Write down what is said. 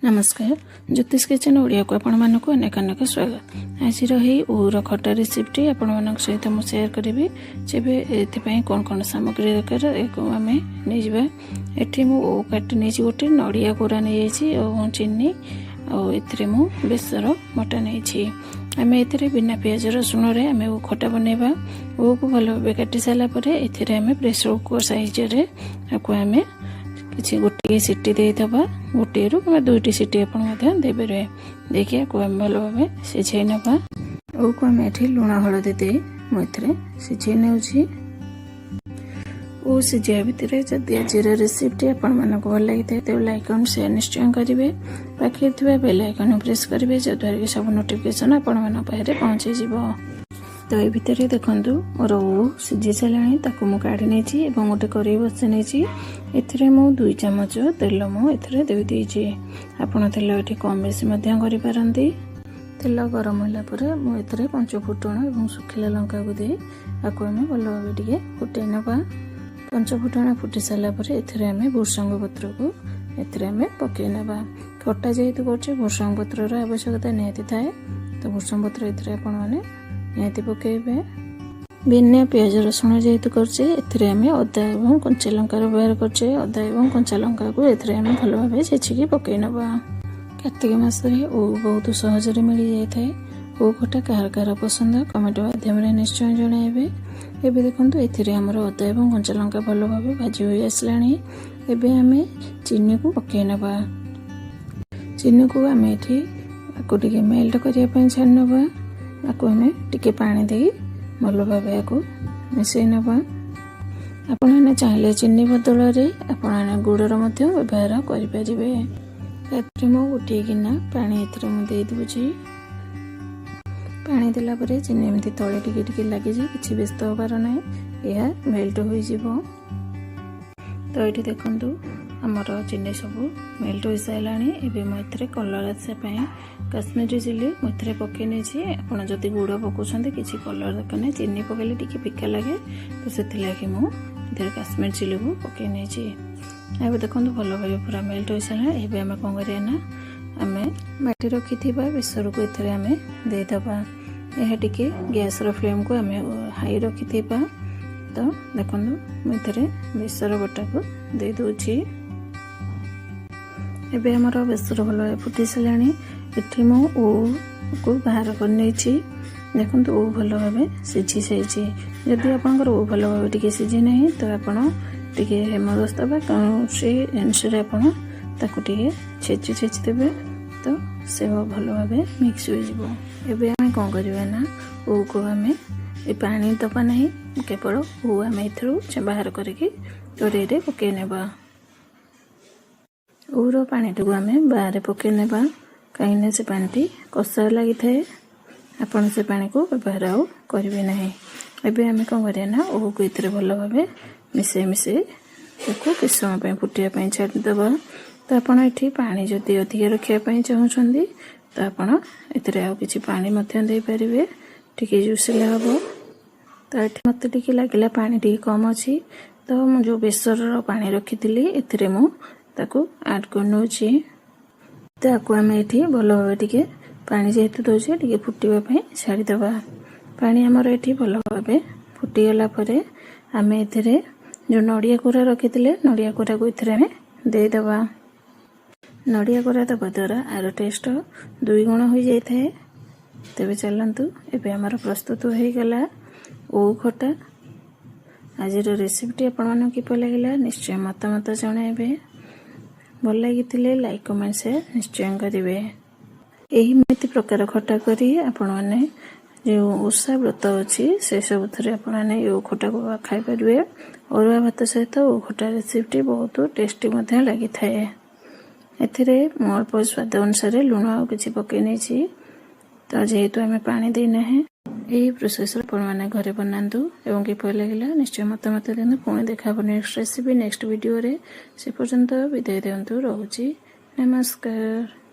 नमस्कार ज्योतिष किचन ओडिया को आपण मानक अनेक अनेक स्वागत। आज ओर खटा रेसिपी आपण मान सहित मुझे सेयार करी जेबे एपाई कौन कौन सामग्री दरकार आम नहीं ये ओ काटी नहीं गोटे नड़िया कोरा नहीं चीनी और मु बेसर मटा नहीं आम ए बिना पियाज रसुण आम ओ खटा बनवा ओ को भल भाव काटी सारापर एम प्रेसर कुकर साइज आम किसी गोटे सीटी देदबा गोटे रु दुईटी सीटी आपरे देखिए आम भल भाव सीझे नवा ओ को आम ये लुण हलदी दे मुझे सीझे नौची ओ सीझा भितर जदि आज रेसिपी आपण भल लगी तो लाइक एंड शेयर निश्चय करेंगे पाखे बेल आइकन प्रेस करेंगे जद्वारा कि सब नोटिफिकेशन आपण पाखे पहुँची जाव। तो ये भितर देखूँ मोर ओ सीझी सारे मुझे काढ़ी नहीं गोटे कड़े बसई नहीं एथिरे मु 2 चमच तेल मुझे देदेजी आपड़ तेल ये कम बेसी करपारती। तेल गरम होगापर मुझे 5 फुटण और सुखिला लंका को दे आपको आम भल भाव टे फुटे नवा 5 फुटण फुटी सारापर एम भूसंग पत्र को एम पकई नवा खटा जेहेतु कर भूसंग पत्र आवश्यकता निहाती थाए तो भूसंग पत्र ये निहाती पकेबे बिना पियाज रसुण जेहेतु करछे आम अदा और कंचा लंका व्यवहार करछे अदा और कंचा लंका को एम भल भाव छेचिकी पकई नवा। कार्तिक मास ओ बहुत सहज मिल जाए ओ खटा कहार कहार पसंद कमेंट माध्यम निश्चय जणाइबे। एबे देखंतु एथिरे हमर अदा और कंचा लंका भल भाव भाजी हो आसलाणी एबे आमे चीनी को पकई नवा चीनी को आमे एठी आको टिके मेल्ट करिया पय छान नवा आको आमे टिके पानी दे भल भाव या मिसई नवा आपण चाहिए चीनी बदल आपण गुड़र व्यवहार करें। मो गोटे गिना पानी दे दूची पानी देलापर चीनी एमती तले टिके लगी किसी व्यस्त होबार ना यह मेल्ट हो। तो ये देखु आमर चीनी सब मेल्ट हो सारा एवं कलर आसापी काश्मीरी चिली मुझे पकई नहीं आप जदि गुड़ पकाउं किसी कलर दरकार नहीं चीनी पकड़े टी फिका लगे तो से मुझे काश्मीर चिली को पकई नहीं। अब देखो भल भाव पूरा मेल्ट हो सारा ये आम कौन करना आम बाटी रखी बेसर को आम देदबा यह टी गैस फ्लेम को आम हाई रखी तो देखो मुझे बेसर बटा को दे दूची एबे हमर बेसर भल फुटी साराणी एठी मु ओ को बाहर कर देखो ओ भल भाव सीझी सारी जदि आपंकर ओ भल भाव टी सीझी ना तो आपड़ टे हेमदस्ता कौन जिनसे आपड़ी छेची देवे तो से भल भाव मिक्स हो एबे आम कौन करना ओ को आम पानी दबा ना केवल ओ आम ए बाहर करके कड़े पकई नेबा ओर पानी टाक आम बाहर पकई नेबा कहीं से पानी कषा लगी थाए आपन से पानी को व्यवहार आउ करेंगे ना। एबे आम कौन करना ओ को इतने भल भाव मिसे मिसे किस समय फुटापी छाड़ीदबा तो आपड़ ये पानी जदि अधिक रखापी चाहते तो आपड़ ए कि पानी दे पारे टी जुसिला हम तो ये मत लगे पानी टी कम अच्छी तो मुझे जो बेसर पानी रखी थी ए ताको ऐड कर नौची तो आम ये भल भाव टे पानी जेहेतु दौचे टे फुटापी छाड़ीदबा पानी आमर ये भल भाव फुटीगला आम ए जो नड़िया कोरा रखी नड़िया कोरा को ये देदबा नड़िया कोरा दबा द्वारा आर टेस्ट 2 गुण हो जाए। तेरे चलतु एबे आमर प्रस्तुत हो गला ओ खटा आज रेसिपी आपण किपर लगे निश्चय मतामत जणाइबे भल लगी लाइक कमेंट शेयर निश्चय करेंगे। यही प्रकार खटा करी आपण मैंने जो ओषा व्रत अच्छी से सब थे आपने ये खटा को खाई पारे अरुआ भात सहित ओ खटा रेसिपी बहुत टेस्टी लगी थाए एथिरे अल्प स्वाद अनुसार लुण आ कि पकई नहीं तो जेहेतु आम पानी देना यही प्रोसेस मैंने घरे बनातु एवं किपर लगे निश्चय मतामत दिखाँ पुणी देखा नेक्स्ट रेसिपी नेक्स्ट वीडियो रे से पर्यंत विदाय दिंतु रोची नमस्कार।